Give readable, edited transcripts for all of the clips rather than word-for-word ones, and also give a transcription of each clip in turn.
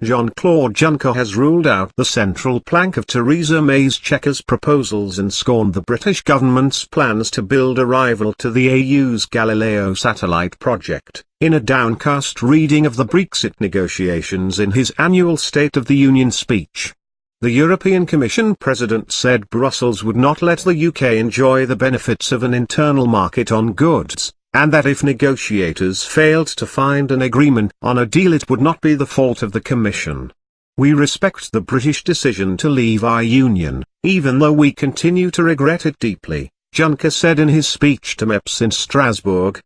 Jean-Claude Juncker has ruled out the central plank of Theresa May's Chequers proposals and scorned the British government's plans to build a rival to the EU's Galileo satellite project. In a downcast reading of the Brexit negotiations in his annual State of the Union speech, the European Commission President said Brussels would not let the UK enjoy the benefits of an internal market on goods, and that if negotiators failed to find an agreement on a deal it would not be the fault of the Commission. We respect the British decision to leave our union, even though we continue to regret it deeply, Juncker said in his speech to MEPs in Strasbourg.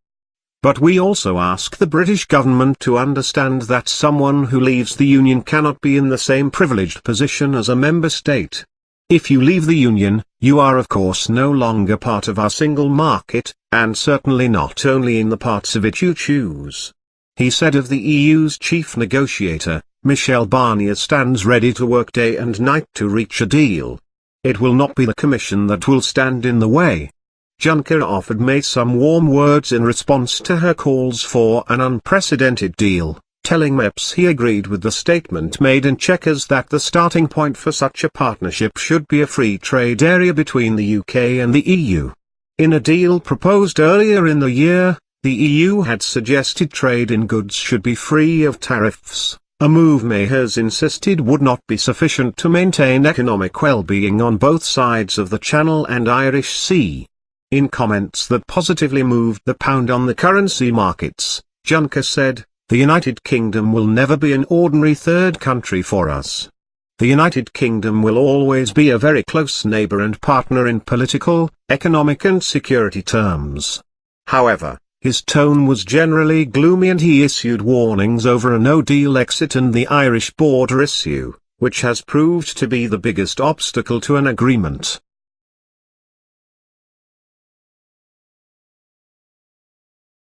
But we also ask the British government to understand that someone who leaves the Union cannot be in the same privileged position as a member state. If you leave the Union, you are of course no longer part of our single market, and certainly not only in the parts of it you choose. He said of the EU's chief negotiator, Michel Barnier stands ready to work day and night to reach a deal. It will not be the Commission that will stand in the way. Juncker offered May some warm words in response to her calls for an unprecedented deal, telling MEPs he agreed with the statement made in Chequers that the starting point for such a partnership should be a free trade area between the UK and the EU. In a deal proposed earlier in the year, the EU had suggested trade in goods should be free of tariffs, a move May has insisted would not be sufficient to maintain economic well-being on both sides of the Channel and Irish Sea. In comments that positively moved the pound on the currency markets, Juncker said, "The United Kingdom will never be an ordinary third country for us. The United Kingdom will always be a very close neighbour and partner in political, economic and security terms." However, his tone was generally gloomy and he issued warnings over a no-deal exit and the Irish border issue, which has proved to be the biggest obstacle to an agreement.